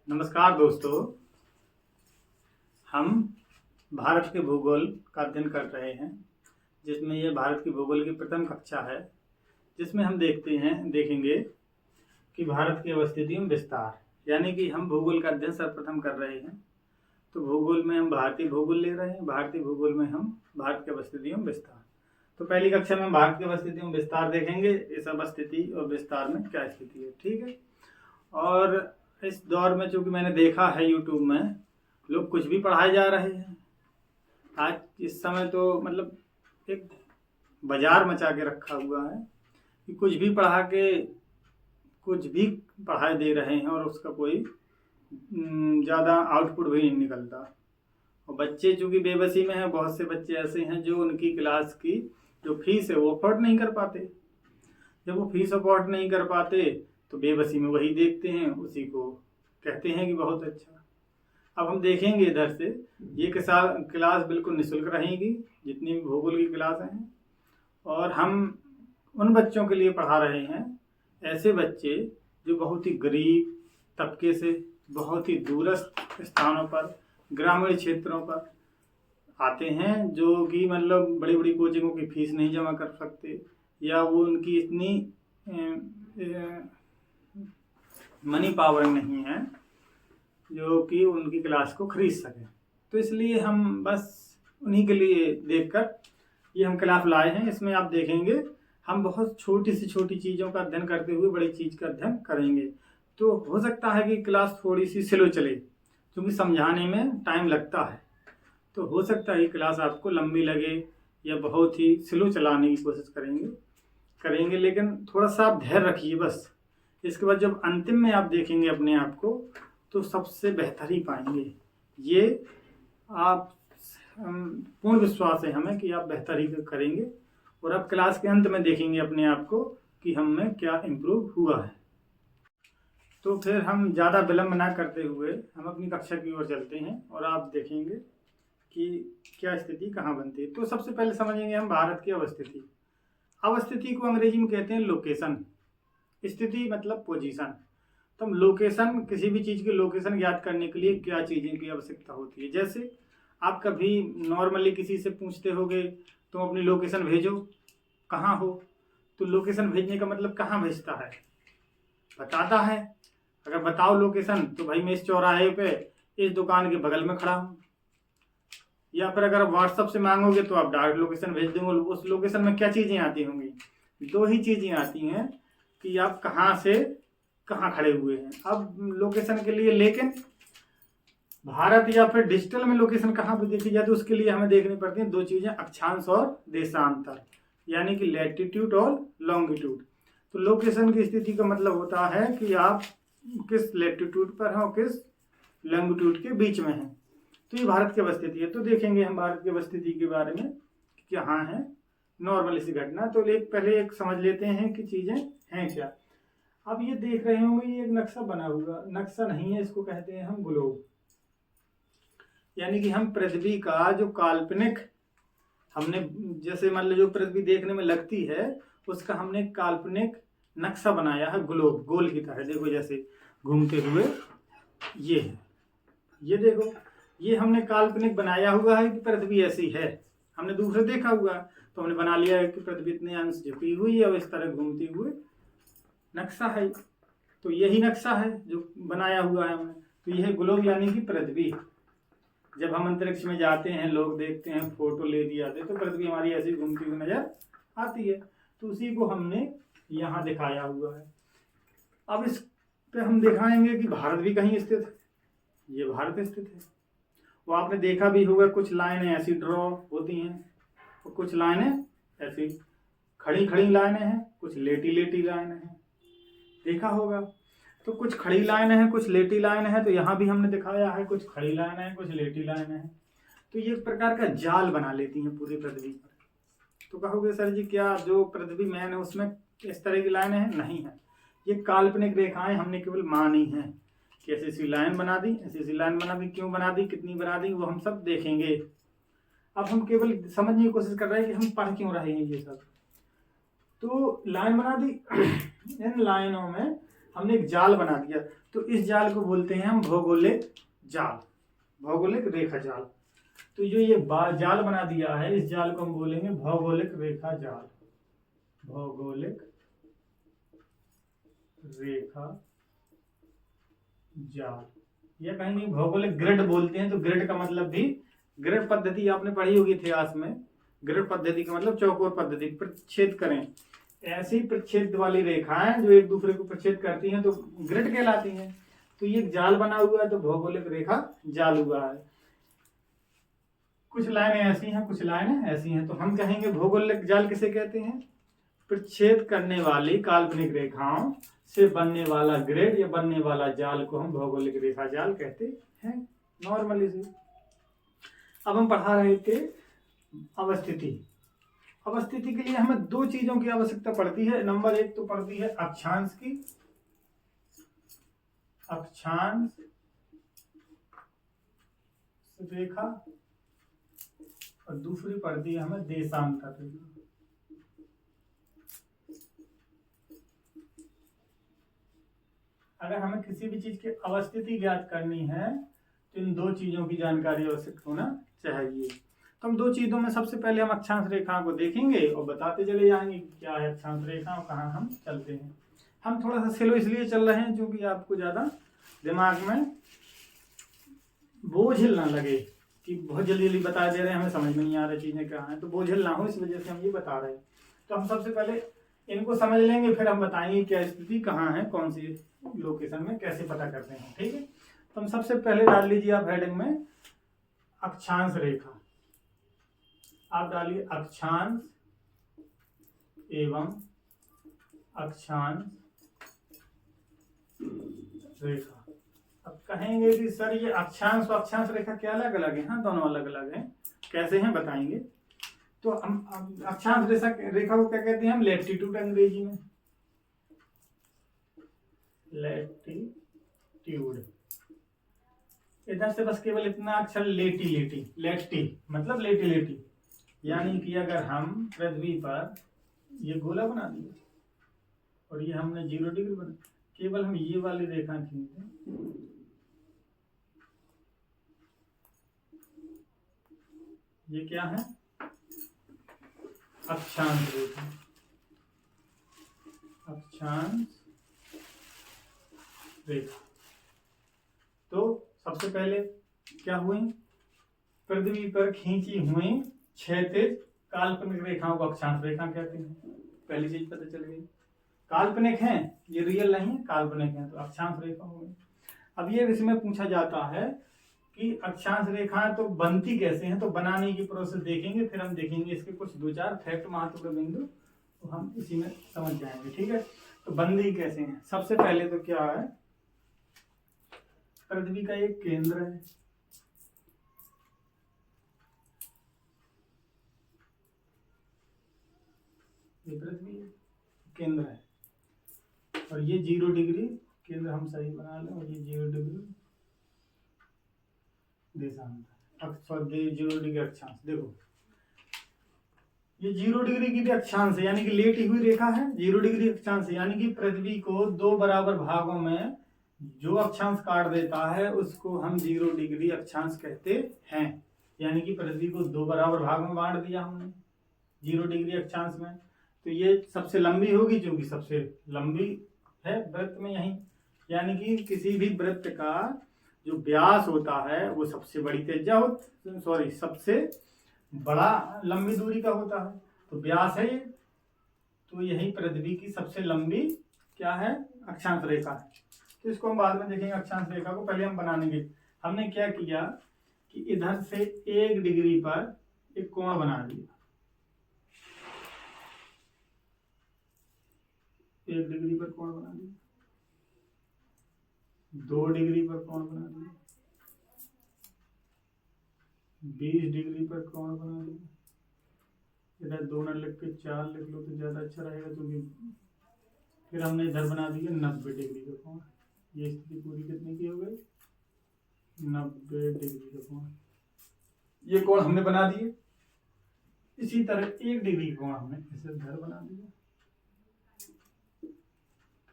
नमस्कार दोस्तों। हम भारत के भूगोल का अध्ययन कर रहे हैं, जिसमें ये भारत की भूगोल की प्रथम कक्षा है, जिसमें हम देखेंगे कि भारत की अवस्थिति एवं विस्तार, यानी कि हम भूगोल का अध्ययन सर्वप्रथम कर रहे हैं। तो भूगोल में हम भारतीय भूगोल ले रहे हैं, भारतीय भूगोल में हम भारत की अवस्थिति एवं विस्तार। तो पहली कक्षा में भारत की अवस्थिति एवं विस्तार देखेंगे, इस अवस्थिति और विस्तार में क्या स्थिति है। ठीक है। और इस दौर में चूंकि मैंने देखा है यूट्यूब में लोग कुछ भी पढ़ाए जा रहे हैं। आज इस समय तो मतलब एक बाजार मचा के रखा हुआ है कि कुछ भी पढ़ा के कुछ भी पढ़ाई दे रहे हैं और उसका कोई ज़्यादा आउटपुट भी नहीं निकलता। और बच्चे चूंकि बेबसी में हैं, बहुत से बच्चे ऐसे हैं जो उनकी क्लास की जो फीस है वो अफोर्ड नहीं कर पाते। जब वो फीस अफोर्ड नहीं कर पाते तो बेबसी में वही देखते हैं, उसी को कहते हैं कि बहुत अच्छा। अब हम देखेंगे इधर से, ये क्लास बिल्कुल निःशुल्क रहेगी जितनी भी भूगोल की क्लास हैं, और हम उन बच्चों के लिए पढ़ा रहे हैं, ऐसे बच्चे जो बहुत ही गरीब तबके से बहुत ही दूरस्थ स्थानों पर, ग्रामीण क्षेत्रों पर आते हैं, जो कि मतलब बड़ी बड़ी कोचिंगों की फीस नहीं जमा कर सकते, या वो उनकी इतनी मनी पावर नहीं है जो कि उनकी क्लास को खरीद सके। तो इसलिए हम बस उन्हीं के लिए देखकर ये हम क्लास लाए हैं। इसमें आप देखेंगे हम बहुत छोटी से छोटी चीज़ों का अध्ययन करते हुए बड़ी चीज़ का अध्ययन करेंगे। तो हो सकता है कि क्लास थोड़ी सी स्लो चले, क्योंकि समझाने में टाइम लगता है। तो हो सकता है कि क्लास आपको लंबी लगे या बहुत ही स्लो चलाने की कोशिश करेंगे, लेकिन थोड़ा सा आप धैर्य रखिए बस। इसके बाद जब अंतिम में आप देखेंगे अपने आप को तो सबसे बेहतर ही पाएंगे। ये आप पूर्ण विश्वास है हमें कि आप बेहतर ही करेंगे, और आप क्लास के अंत में देखेंगे अपने आप को कि हम में क्या इम्प्रूव हुआ है। तो फिर हम ज़्यादा विलम्ब ना करते हुए हम अपनी कक्षा की ओर चलते हैं, और आप देखेंगे कि क्या स्थिति कहाँ बनती है। तो सबसे पहले समझेंगे हम भारत की अवस्थिति। अवस्थिति को अंग्रेजी में कहते हैं लोकेशन। स्थिति मतलब पोजीशन। तो हम लोकेशन, किसी भी चीज़ की लोकेशन ज्ञात करने के लिए क्या चीज़ें की आवश्यकता होती है। जैसे आप कभी नॉर्मली किसी से पूछते होगे तुम अपनी लोकेशन भेजो, कहाँ हो। तो लोकेशन भेजने का मतलब कहाँ भेजता है, बताता है। अगर बताओ लोकेशन तो भाई मैं इस चौराहे पे इस दुकान के बगल में खड़ा हूँ। या फिर अगर व्हाट्सएप से मांगोगे तो आप डायरेक्ट लोकेशन भेज देंगे। उस लोकेशन में क्या चीज़ें आती होंगी, दो ही चीज़ें आती हैं कि आप कहाँ से कहाँ खड़े हुए हैं। अब लोकेशन के लिए, लेकिन भारत या फिर डिजिटल में लोकेशन कहाँ पर देखी जाती है, उसके लिए हमें देखनी पड़ती हैं दो चीज़ें, अक्षांश और देशांतर, यानी कि लैटिट्यूड और लॉन्गिट्यूड। तो लोकेशन की स्थिति का मतलब होता है कि आप किस लैटिट्यूड पर हैं और किस लॉन्गिट्यूड के बीच में हैं। तो ये भारत की अवस्थिति है। तो देखेंगे हम भारत की अवस्थिति के बारे में कि कहाँ है नॉर्मल सी घटना। तो पहले एक समझ लेते हैं कि चीज़ें हैं क्या। अब ये देख रहे होंगे, ये एक नक्शा बना हुआ, नक्शा नहीं है, इसको कहते हैं हम ग्लोब। यानी कि हम पृथ्वी का जो काल्पनिक, हमने जैसे मान लो जो पृथ्वी देखने में लगती है उसका हमने काल्पनिक नक्शा बनाया है, ग्लोब, गोल की तरह। देखो जैसे घूमते हुए ये है, ये देखो, ये हमने काल्पनिक बनाया हुआ है कि पृथ्वी ऐसी है। हमने दूर से देखा हुआ तो हमने बना लिया है कि पृथ्वी इतने अंश झुकी हुई है और इस तरह घूमते हुए नक्शा है। तो यही नक्शा है जो बनाया हुआ है हमने। तो यह ग्लोब यानी कि पृथ्वी। जब हम अंतरिक्ष में जाते हैं, लोग देखते हैं, फोटो ले दिए जाते, तो पृथ्वी हमारी ऐसी घूमती हुई नजर आती है। तो उसी को हमने यहाँ दिखाया हुआ है। अब इस पे हम दिखाएंगे कि भारत भी कहीं स्थित है। ये भारत स्थित है। वो आपने देखा भी होगा, कुछ लाइनें ऐसी ड्रॉ होती हैं और कुछ लाइनें ऐसी खड़ी खड़ी लाइनें हैं, कुछ लेटी लेटी लाइनें हैं, देखा होगा। तो कुछ खड़ी लाइनें हैं, कुछ लेटी लाइनें हैं। तो यहाँ भी हमने दिखाया है, कुछ खड़ी लाइनें हैं, कुछ लेटी लाइनें हैं। तो ये एक प्रकार का जाल बना लेती हैं पूरी पृथ्वी पर। तो कहोगे सर जी क्या जो पृथ्वी मैन है उसमें इस तरह की लाइनें हैं? नहीं है, ये काल्पनिक रेखाएं हमने केवल मानी हैं कि ऐसी ऐसी लाइन बना दी, ऐसी ऐसी लाइन बना दी। क्यों बना दी, कितनी बना दी, वो हम सब देखेंगे। अब हम केवल समझने की कोशिश कर रहे हैं कि हम पढ़ क्यों रहे हैं ये सब। तो लाइन बना दी, इन लाइनों में हमने एक जाल बना दिया। तो इस जाल को बोलते हैं हम भौगोलिक जाल, भौगोलिक रेखा जाल। तो जो ये जाल बना दिया है, इस जाल को हम बोलेंगे भौगोलिक रेखा जाल, भौगोलिक रेखा जाल, या कहीं भौगोलिक ग्रिड बोलते हैं। तो ग्रिड का मतलब भी, ग्रिड पद्धति आपने पढ़ी होगी इतिहास में। ग्रिड पद्धति का मतलब चौकोर पद्धति, प्रच्छेद करें, ऐसी प्रच्छेद वाली रेखाएं जो एक दूसरे को प्रच्छेद करती हैं तो ग्रिड कहलाती हैं। तो ये जाल बना हुआ है तो भौगोलिक रेखा जाल हुआ है। कुछ लाइनें ऐसी हैं, कुछ लाइनें ऐसी हैं, तो हम कहेंगे भौगोलिक जाल किसे कहते हैं? प्रच्छेद करने वाली काल्पनिक रेखाओं से बनने वाला ग्रिड या बनने वाला जाल को हम भौगोलिक रेखा जाल कहते हैं नॉर्मली से। अब हम पढ़ा रहे थे अवस्थिति। अवस्थिति के लिए हमें दो चीजों की आवश्यकता पड़ती है। नंबर एक तो पड़ती है अक्षांश की, अक्षांश रेखा, और दूसरी पड़ती है हमें देशांतर रेखा। अगर हमें किसी भी चीज की अवस्थिति ज्ञात करनी है तो इन दो चीजों की जानकारी आवश्यक होना चाहिए। तो हम दो चीजों में सबसे पहले हम अक्षांश रेखाओं को देखेंगे और बताते चले जाएंगे क्या है अक्षांश रेखा और कहाँ हम चलते हैं। हम थोड़ा सा स्लो इसलिए चल रहे हैं क्योंकि आपको ज्यादा दिमाग में बोझिल ना लगे कि बहुत जल्दी जल्दी बता दे रहे हैं, हमें समझ में नहीं आ रही चीजें क्या हैं, तो बोझिल ना हो इस वजह से हम ये बता रहे हैं। तो हम सबसे पहले इनको समझ लेंगे, फिर हम बताएंगे क्या स्थिति कहाँ है, कौन सी लोकेशन में, कैसे पता करते हैं। ठीक है, तो हम सबसे पहले डाल लीजिए आप हेडिंग में अक्षांश रेखा। आप डालिए अक्षांश एवं अक्षांश रेखा। अब कहेंगे कि सर ये अक्षांश और अक्षांश रेखा क्या अलग अलग है? हाँ, दोनों अलग अलग हैं। कैसे हैं बताएंगे। तो हम अक्षांश रेखा को क्या कहते हैं? हम लैटिट्यूड अंग्रेजी में, लैटिट्यूड। इधर से बस केवल इतना अक्षर लेटी लेटी, लेटी मतलब लेटी लेटी, यानी कि अगर हम पृथ्वी पर ये गोला बना दिया और ये हमने 0 डिग्री बना, केवल हम ये वाली रेखा खींचते, ये क्या है? अक्षांश रेखा, अक्षांश रेखा। तो सबसे पहले क्या हुई? पृथ्वी पर खींची हुई क्षैतिज काल्पनिक रेखाओं को अक्षांश रेखा कहते हैं। पहली चीज पता चल गई, काल्पनिक हैं, ये रियल नहीं है, काल्पनिक हैं, तो अक्षांश रेखा हो गई। अब ये इसमें पूछा जाता है कि अक्षांश रेखाएं तो बनती कैसे हैं, तो बनाने की प्रोसेस देखेंगे, फिर हम देखेंगे इसके कुछ 2-4 फैक्ट, महत्व के बिंदु, तो हम इसी में समझ जाएंगे। ठीक है, तो बनती कैसे हैं? सबसे पहले तो क्या है, पृथ्वी का एक केंद्र है, ये पृथ्वी केंद्र है, और ये 0 डिग्री केंद्र हम सही बना लें, और ये 0 डिग्री देशांतर, 0 डिग्री अक्षांश। देखो ये 0 डिग्री की भी अक्षांश है, यानी कि लेटी हुई रेखा है, 0 डिग्री अक्षांश, यानी कि पृथ्वी को 2 बराबर भागों में जो अक्षांश काट देता है उसको हम 0 डिग्री अक्षांश कहते हैं। यानी कि पृथ्वी को 2 बराबर भाग में बांट दिया हमने 0 डिग्री अक्षांश में, तो ये सबसे लंबी होगी, क्योंकि सबसे लंबी है वृत्त में यही। यानी कि किसी भी वृत्त का जो व्यास होता है वो सबसे बड़ी त्रिज्या सबसे बड़ा लंबी दूरी का होता है, तो व्यास है ये, तो यही पृथ्वी की सबसे लंबी क्या है? अक्षांश रेखा है। तो इसको हम बाद में देखेंगे अक्षांश रेखा को, पहले हम बनाने हमने क्या किया कि इधर से 1 डिग्री पर एक कोण बना दिया, 1 डिग्री पर कोण बना दिया, 2 डिग्री पर कोण बना दिया, 20 डिग्री पर कोण बना दिया, इधर 2 न लिख के 4 लिख लो तो ज्यादा अच्छा रहेगा, क्योंकि फिर हमने इधर बना दिया 90 डिग्री का कोण। ये स्थिति पूरी कितने की हो गई? 90 डिग्री का कोण। ये कोण हमने बना दिए। इसी तरह 1 डिग्री कोण हमने इसे इधर बना दिया,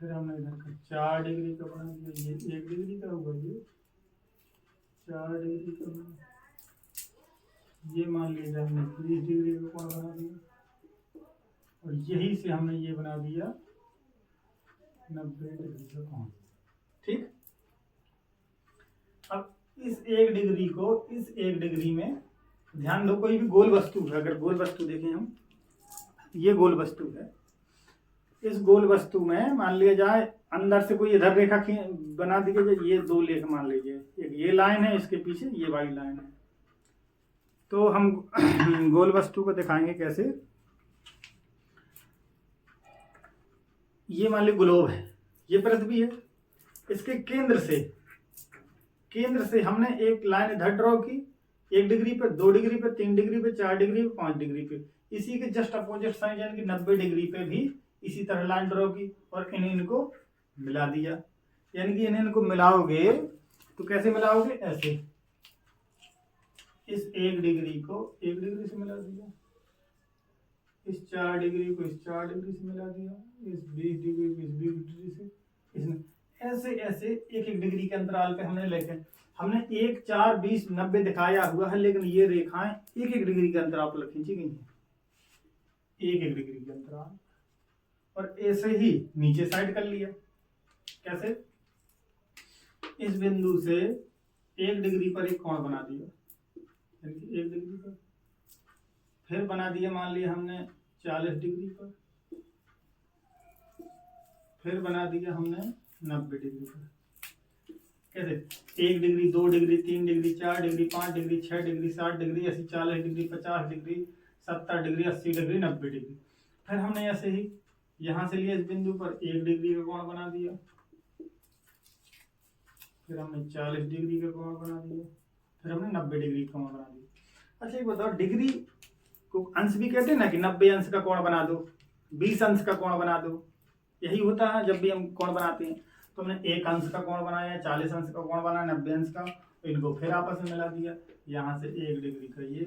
फिर हमने इधर का 4 डिग्री का बना दिया, ये 1 डिग्री का होगा, ये 4 डिग्री का बना, ये मान लीजिए हमने 30 डिग्री का कोण बना दिया, और यही से हमने ये बना दिया 90 डिग्री का कोण। ठीक, अब इस 1 डिग्री को इस 1 डिग्री में, ध्यान दो कोई भी गोल वस्तु है, अगर गोल वस्तु देखें हम, ये गोल वस्तु है, इस गोल वस्तु में मान लिया जाए अंदर से कोई इधर रेखा बना दी जाए, ये 2 लेख मान लीजिए, एक ये लाइन है, इसके पीछे ये वाली लाइन है। तो हम गोल वस्तु को दिखाएंगे कैसे। ये मान लीजिए ग्लोब है, ये पृथ्वी है, इसके केंद्र से हमने एक लाइन इधर ड्रॉ की, 1 डिग्री पे, 2 डिग्री पे, 3 डिग्री पे, 4 डिग्री पे, 5 डिग्री पे, इसी के जस्ट अपोजिट साइड यानी कि 90 डिग्री पे भी इसी तरह लाइन ड्रॉ की और इनको मिला दिया। यानी कि इनको मिलाओगे तो कैसे मिलाओगे, ऐसे, इस 1 डिग्री को 1 डिग्री से मिला दिया, इस 4 डिग्री को इस 4 डिग्री से मिला दिया, इस 20 डिग्री को इस 20 डिग्री से, इसमें ऐसे ऐसे 1-1 डिग्री के अंतराल पे हमने लेके, हमने 1, 4, 20, 90 दिखाया हुआ है, लेकिन ये रेखाएं 1-1 डिग्री के अंतराल पर खींची गई हैं, 1-1 डिग्री के अंतराल। और ऐसे ही नीचे साइड कर लिया, कैसे, इस बिंदु से 1 डिग्री पर एक कोण बना दिया, 1 डिग्री पर, फिर बना दिया मान लिया हमने 40 डिग्री पर, फिर बना दिया हमने 90 डिग्री पर। कैसे, 1 degree, 2 degree, 3 degree, 4 degree, 5 degree, 6 degree, 7 degree, 80, 40 degree, 50 degree, 70 degree, 80 degree, 90 degree. फिर हमने ऐसे ही यहां से लिया इस बिंदु पर 1 डिग्री का कोण बना दिया, फिर हमने 40 डिग्री का कोण बना दिया, फिर हमने 90 डिग्री का कोण बना दिया। अच्छा एक बताओ, डिग्री को अंश भी कहते हैं ना, कि 90 अंश का कोण बना दो, 20 अंश का कोण बना दो, यही होता है जब भी हम कोण बनाते हैं। तो हमने 1 अंश का कोण बनाया, 40 अंश का कोण बनाया, 90 अंश का, इनको फिर आपस में मिला दिया, यहाँ से 1 डिग्री का ये,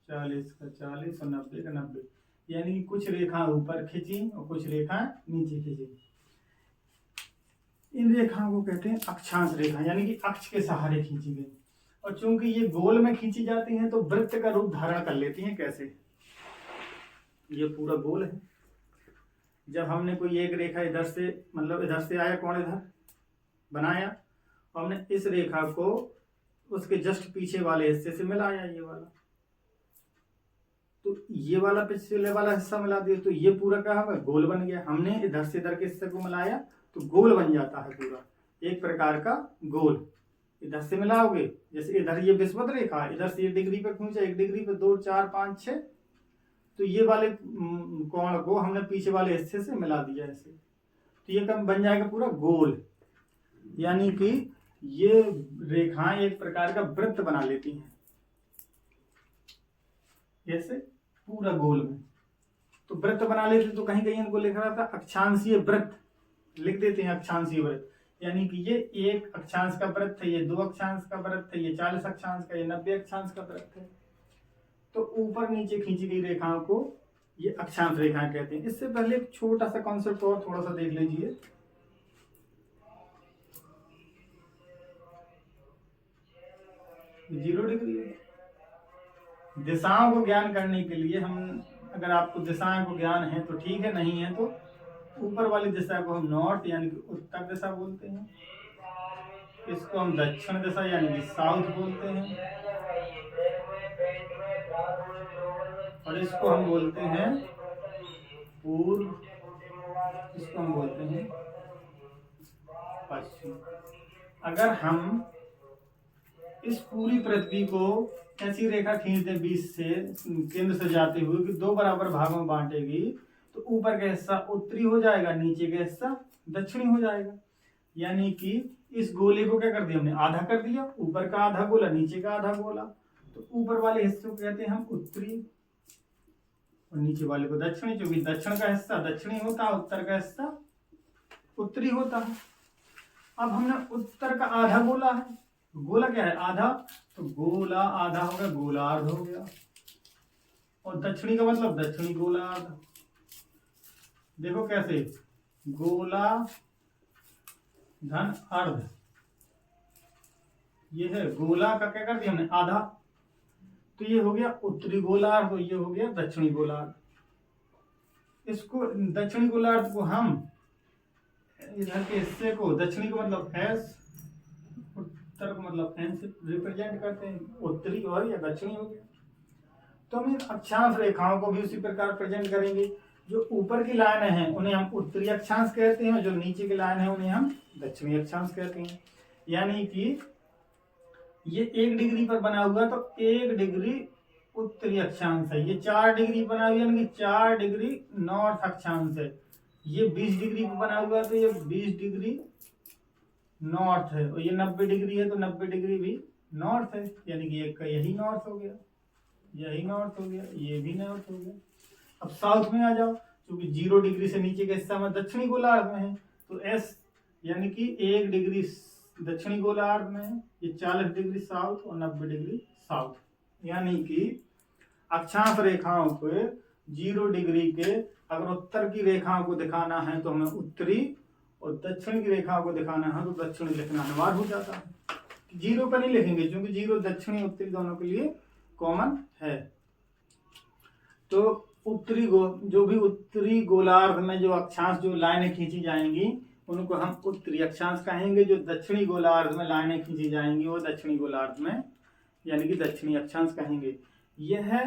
40 का 40 और 90 का 90, यानी कि कुछ रेखा ऊपर खींची और कुछ रेखा नीचे खींची। इन रेखाओं को कहते हैं अक्षांश रेखा, यानी कि अक्ष के सहारे खींची गई। और चूंकि ये गोल में खींची जाती हैं तो वृत्त का रूप धारण कर लेती हैं। कैसे, ये पूरा गोल है, जब हमने कोई एक रेखा इधर से, मतलब इधर से आया कोण, इधर बनाया, और हमने इस रेखा को उसके जस्ट पीछे वाले हिस्से से मिलाया, ये वाला, तो ये वाला पिछले वाला हिस्सा मिला दिया, तो ये पूरा क्या होगा, गोल बन गया। हमने इधर से इधर के हिस्से को मिलाया तो गोल बन जाता है पूरा, एक प्रकार का गोल। इधर से मिलाओगे, जैसे इधर ये विषुवत रेखा, इधर से 1 डिग्री पे खींचा, 1 डिग्री पे 2, 4, 5, 6, तो ये वाले कोण को हमने पीछे वाले हिस्से से मिला दिया ऐसे, तो ये कम बन जाएगा पूरा गोल। यानी कि ये रेखाएं एक प्रकार का वृत्त बना लेती हैं, ऐसे पूरा गोल में। तो वृत्त बना लेते, तो कहीं कहीं इनको लिख रहा था अक्षांशीय वृत्त, लिख देते हैं अक्षांशीय वृत्त, यानी कि ये 1 अक्षांश का वृत्त है, ये 2 अक्षांश का वृत्त है, ये 40 अक्षांश का, ये 90 अक्षांश का वृत्त है। तो ऊपर नीचे खींची गई रेखाओं को ये अक्षांश रेखाएं कहते हैं। इससे पहले एक छोटा सा कॉन्सेप्ट और थोड़ा सा देख लीजिए। 0 डिग्री है। दिशाओं को ज्ञान करने के लिए हम, अगर आपको दिशाओं को ज्ञान है तो ठीक है, नहीं है तो ऊपर वाली दिशा को हम नॉर्थ यानी कि उत्तर दिशा बोलते हैं, इसको हम दक्षिण दिशा यानी कि साउथ बोलते हैं, और इसको हम बोलते हैं पूर्व, इसको हम बोलते हैं पश्चिम। अगर हम इस पूरी पृथ्वी को ऐसी रेखा खींच दें बीच से, केंद्र से जाते हुए कि 2 बराबर भागों में बांटेगी, तो ऊपर का हिस्सा उत्तरी हो जाएगा, नीचे का हिस्सा दक्षिणी हो जाएगा। यानी कि इस गोले को क्या कर दिया हमने, आधा कर दिया, ऊपर का आधा गोला, नीचे का आधा गोला। तो ऊपर वाले हिस्से को कहते हैं हम उत्तरी और नीचे वाले को दक्षिणी, क्योंकि दक्षिण का हिस्सा दक्षिणी होता है, उत्तर का हिस्सा उत्तरी होता है। अब हमने उत्तर का आधा गोला है, गोला क्या है, आधा, तो गोला आधा हो गया, गोलार्ध हो गया, और दक्षिणी का मतलब दक्षिणी गोलार्ध। देखो कैसे, गोला धन अर्ध, ये है गोला का क्या कर दिया हमने आधा, तो ये हो गया उत्तरी गोलार्ध और ये हो गया दक्षिणी गोलार्ध। इसको दक्षिणी गोलार्ध को हम इधर के हिस्से को, दक्षिणी को मतलब एस, उत्तर को मतलब एन से रिप्रेजेंट करते हैं, उत्तरी और या दक्षिणी हो गया। तो हम इन अक्षांश रेखाओं को भी उसी प्रकार प्रेजेंट करेंगे। जो ऊपर की लाइन है उन्हें हम उत्तरी अक्षांश कहते हैं, जो नीचे की लाइन है उन्हें हम दक्षिणी अक्षांश कहते हैं। यानी कि ये 1 डिग्री पर बना हुआ तो 1 डिग्री उत्तरी अक्षांश है, ये 4 डिग्री बना हुआ यानी कि 4 डिग्री नॉर्थ अक्षांश है। ये 20 डिग्री पर बना हुआ तो ये 20 डिग्री नॉर्थ है, और ये 90 डिग्री है तो 90 डिग्री भी नॉर्थ है, यानी कि एक का यही नॉर्थ हो गया, यही नॉर्थ हो गया, ये भी नॉर्थ हो गया। अब साउथ में आ जाओ, क्योंकि 0 डिग्री से नीचे का हिस्सा में दक्षिणी गोलार्ध में है, तो एस यानी कि 1 डिग्री दक्षिणी गोलार्ध में है, ये 40 डिग्री साउथ और 90 डिग्री साउथ। यानी कि अक्षांश रेखाओं को 0 डिग्री के अगर उत्तर की रेखाओं को दिखाना है तो हमें उत्तरी, और दक्षिण की रेखाओं को दिखाना है तो दक्षिणी लिखना अनिवार्य हो जाता है। 0 पर नहीं लिखेंगे क्योंकि 0 दक्षिणी उत्तरी दोनों के लिए कॉमन है। तो जो भी उत्तरी गोलार्ध में जो अक्षांश जो लाइनें खींची जाएंगी उनको हम उत्तरी अक्षांश कहेंगे, जो दक्षिणी गोलार्ध में लाइनें खींची जाएंगी वो दक्षिणी गोलार्ध में यानी कि दक्षिणी अक्षांश कहेंगे। यह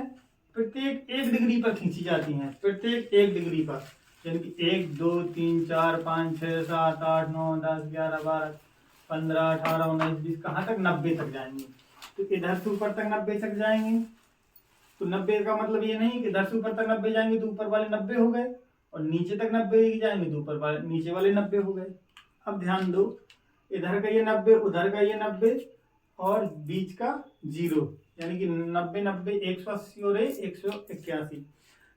प्रत्येक 1 डिग्री पर खींची जाती हैं, प्रत्येक 1 डिग्री पर, यानी कि 1 2 3 4 5 6 7 8 9 10 11 12 15 18 19 20 कहाँ तक 90 तक जाएंगे। तो इधर से ऊपर तक 90 तक जाएंगे, तो 90 का मतलब ये नहीं कि इधर से ऊपर तक 90 जाएंगे तो ऊपर वाले 90 हो गए, और नीचे तक 90 जाएंगे तो ऊपर वाले नीचे वाले 90 हो गए। अब ध्यान दो, इधर का ये 90 उधर का ये 90 और बीच का 0, यानी कि 90 90 180 और 181।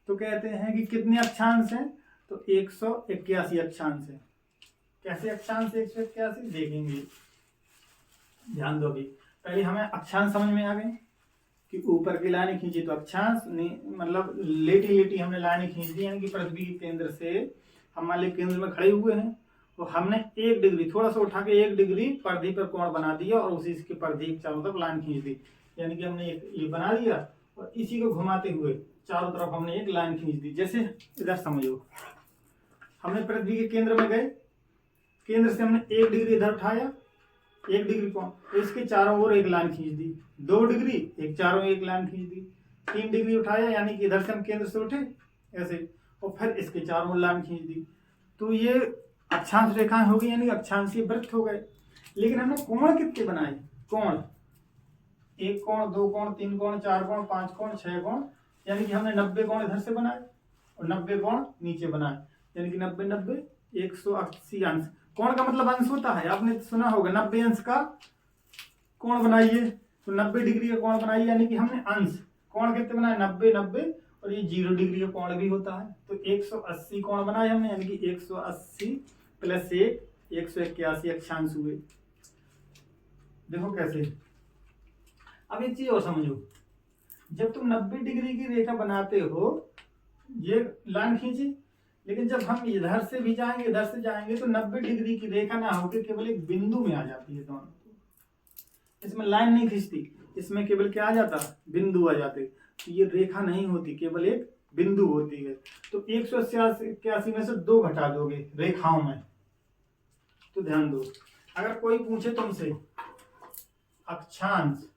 तो कहते हैं कि कितने अक्षांश हैं, तो 181 अक्षांश है। कैसे अक्षांश 181 देखेंगे, ध्यान दो। अभी पहले हमें अक्षांश समझ में आ गए कि ऊपर की लाइनें खींची तो अक्षांश, मतलब लेटी हमने लाइनें खींच दी, यानी कि पृथ्वी के केंद्र से हम मान लीजिए केंद्र में खड़े हुए हैं तो हमने 1 डिग्री थोड़ा सा उठा के 1 डिग्री परिधि पर कोण बना दिया और उसी की परिधि के चारों तरफ लाइन खींच दी, यानी कि हमने ये बना दिया और इसी को घुमाते हुए चारों तरफ हमने एक लाइन खींच दी। जैसे इधर समझो, हमने पृथ्वी के केंद्र में गए, केंद्र से हमने 1 डिग्री इधर उठाया, 1 डिग्री कोण, तो इसके चारों ओर एक लाइन खींच दी, 2 डिग्री एक चारों एक लाइन खींच दी, 3 डिग्री उठाया, यानी कि इधर से हम केंद्र से उठे ऐसे, और फिर इसके चारों लाइन खींच दी। तो ये अक्षांश रेखाएं हो गई, यानी अक्षांशीय वृत्त हो गए। लेकिन हमने कोण कितने बनाए, कोण 1 कोण 2 कोण 3 कोण 4 कोण 5 कोण 6 कोण, यानी कि हमने 90 कोण इधर से बनाए और 90 कोण नीचे बनाए, यानी कि 90 90 180 अंश। कोण का मतलब अंश होता है, आपने सुना होगा 90 अंश का कोण बनाइए, तो 90 डिग्री का कोण बनाइए, यानी कि हमने अंश कोण कितने बनाए 90 90, और ये 0 डिग्री का कोण भी होता है, तो 180 कोण बनाए हमने, यानी कि 180 प्लस 1 181 अक्षांश हुए। देखो कैसे। अब एक चीज और समझो, जब तुम 90 डिग्री की रेखा बनाते हो, ये लाइन खींची, लेकिन जब हम इधर से भी जाएंगे इधर से जाएंगे तो 90 डिग्री की रेखा ना होकर केवल एक बिंदु में आ जाती है दोनों, इसमें लाइन नहीं खींचती, इसमें केवल क्या आ जाता, बिंदु आ जाते, तो ये रेखा नहीं होती, केवल एक बिंदु होती है। तो 181 में से 2 घटा दोगे रेखाओं में, तो ध्यान दो, अगर कोई पूछे तुमसे अक्षांश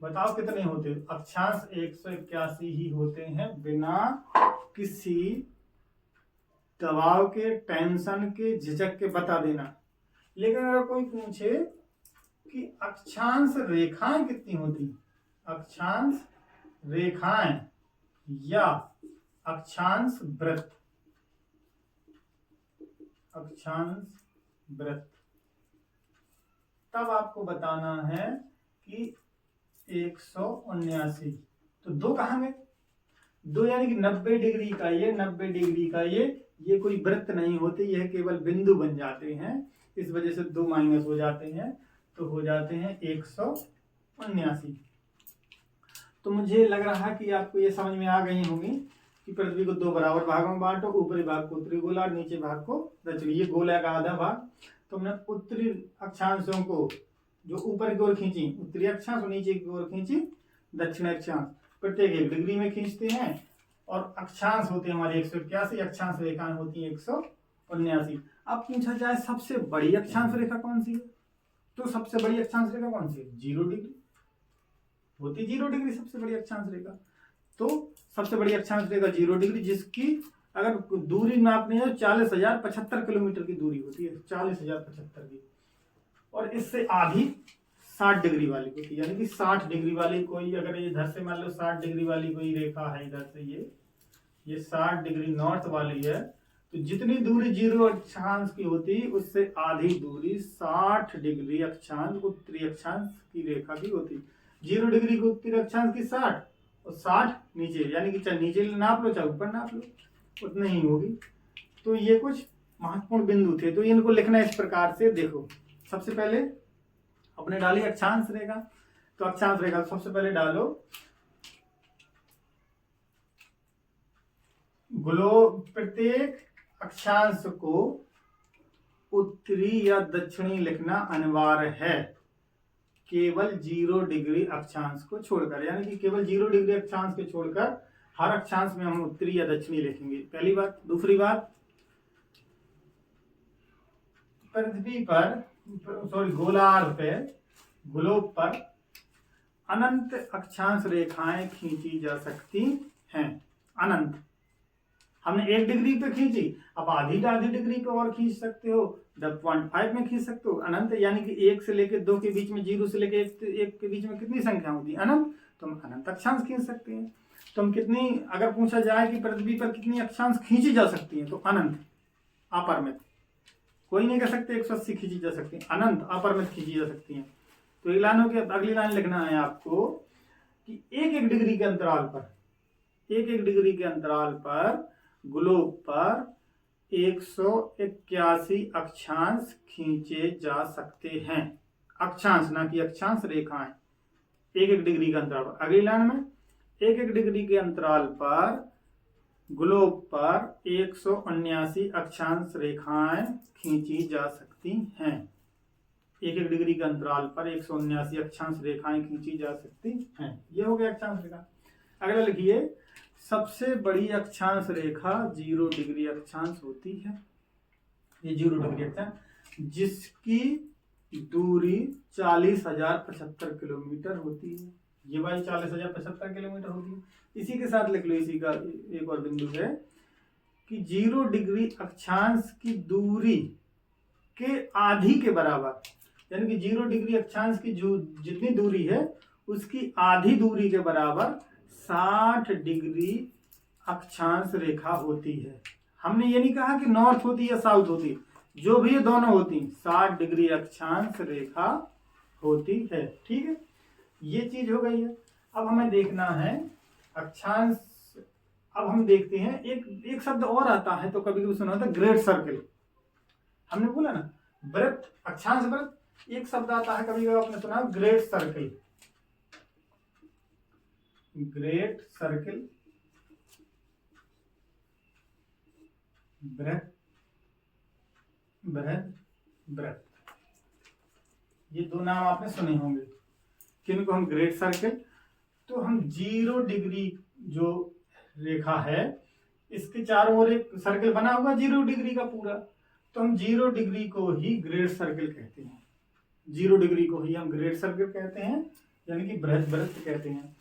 बताओ कितने होते, अक्षांश 181 ही होते हैं, बिना किसी दबाव के, टेंशन के, झिझक के बता देना। लेकिन अगर कोई पूछे कि अक्षांश रेखाएं कितनी होती, अक्षांश रेखाएं या अक्षांश वृत्त, अक्षांश वृत्त, तब आपको बताना है कि 179। तो 2 कहाँ गए, 2 यानी कि 90 डिग्री का ये 90 डिग्री का ये कोई वृत्त नहीं होते, यह केवल बिंदु बन जाते हैं, इस वजह से 2 माइनस हो जाते हैं, तो हो जाते हैं 179। तो मुझे लग रहा है कि आपको ये समझ में आ गई होंगी कि पृथ्वी को दो बराबर भागों में बांटो, ऊपरी भाग को उत्तरी गोलार्ध, नीचे भाग को दक्षिणी। ये गोला का आधा भाग, तो हमने उत्तरी अक्षांशों को जो ऊपर की ओर खींची उत्तरी अक्षांश और नीचे की ओर खींची दक्षिण अक्षांश, प्रत्येक 1 डिग्री में खींचते हैं। और अक्षांश होते हैं हमारे 181, अक्षांश रेखाएं होती हैं 179। अब पूछा जाए सबसे बड़ी अक्षांश रेखा कौन सी है, तो सबसे बड़ी अक्षांश रेखा कौन सी है? 0 डिग्री होती, 0 डिग्री सबसे बड़ी अक्षांश रेखा। तो सबसे बड़ी अक्षांश रेखा 0 डिग्री, जिसकी अगर दूरी नापनी है 40,075 किलोमीटर की दूरी होती है, 40,075 की। और इससे आधी 60 डिग्री वाली होती है, यानी कि 60 डिग्री वाली कोई, अगर ये इधर से मान लो 60 डिग्री वाली कोई रेखा है, इधर से ये 60 डिग्री नॉर्थ वाली है, तो जितनी दूरी 0 अक्षांश की होती उससे आधी दूरी 60 डिग्री अक्षांश उत्तरी अक्षांश की रेखा की होती। 0 डिग्री को उत्तरी अक्षांश की 60 और 60 नीचे, यानी कि चाहे नीचे नाप लो चाहे ऊपर नाप लो, उतनी ही होगी। तो ये कुछ महत्वपूर्ण बिंदु थे, तो इनको लिखना इस प्रकार से। देखो सबसे पहले अपने डाली अक्षांश रेखा, तो अक्षांश रेखा सबसे पहले डालो प्रत्येक अक्षांश को उत्तरी या दक्षिणी लिखना अनिवार्य है, केवल 0 डिग्री अक्षांश को छोड़कर, यानी कि केवल 0 डिग्री अक्षांश को छोड़कर हर अक्षांश में हम उत्तरी या दक्षिणी लिखेंगे, पहली बात। दूसरी बात, पृथ्वी पर गोलार्ध पे, ग्लोब पर अनंत अक्षांश रेखाएं खींची जा सकती हैं। अनंत, हमने 1 डिग्री पे खींची, अब आधी डिग्री पे और खींच सकते हो, 0.5 में खींच सकते हो। अनंत यानी कि 1 से लेकर 2 के बीच में, 0 से लेकर 1 के बीच में कितनी संख्या होती है? अनंत। तो हम अनंत अक्षांश खींच सकते हैं। तो हम कितनी, अगर पूछा जाए कि पृथ्वी पर कितनी अक्षांश खींची जा सकती है, तो अनंत अपरिमित, कोई नहीं कह सकते 180 खींची जा सकती है, अनंत अपरिमित खींची जा सकती है। तो एक लाइनों के अगली लाइन लिखना है आपको कि 1-1 डिग्री के अंतराल पर, 1-1 डिग्री के अंतराल पर ग्लोब पर 181 अक्षांश खींचे जा सकते हैं। अक्षांश, ना कि अक्षांश रेखाएं, 1-1 डिग्री के अंतराल पर। अगली लाइन में 1-1 डिग्री के अंतराल पर ग्लोब पर 179 अक्षांश रेखाएं खींची जा सकती हैं। 1-1 डिग्री के अंतराल पर 179 अक्षांश रेखाएं खींची जा सकती हैं। ये हो गया अक्षांश रेखा। अगला लिखिए, सबसे बड़ी अक्षांश रेखा 0 डिग्री अक्षांश होती है। ये 0 डिग्री अक्षांश, जिसकी दूरी 40,075 किलोमीटर होती है। ये भाई 40,075 किलोमीटर होती है। इसी के साथ लिख लो, इसी का एक और बिंदु है कि 0 डिग्री अक्षांश की दूरी के आधी के बराबर, यानी कि 0 डिग्री अक्षांश की जो जितनी दूरी है उसकी आधी दूरी के बराबर 60 डिग्री अक्षांश रेखा होती है। हमने ये नहीं कहा कि नॉर्थ होती है या साउथ होती, जो भी दोनों होती 60 डिग्री अक्षांश रेखा होती है। ठीक है, ये चीज हो गई है। अब हमें देखना है अक्षांश। अब हम देखते हैं एक शब्द और आता है, तो कभी कभी सुना होता है ग्रेट सर्कल। हमने बोला ना वृत्त, अक्षांश वृत्त, एक शब्द आता है कभी कभी आपने सुना ग्रेट सर्कल। ग्रेट सर्कल, वृत्त, बृहद वृत्त, ये दो नाम आपने सुने होंगे। किनको हम ग्रेट सर्कल, तो हम 0 डिग्री जो रेखा है इसके चारों ओर एक सर्कल बना हुआ 0 डिग्री का पूरा, तो हम 0 डिग्री को ही ग्रेट सर्कल कहते हैं। 0 डिग्री को ही हम ग्रेट सर्कल कहते हैं, यानी कि बृहद वृत्त कहते हैं।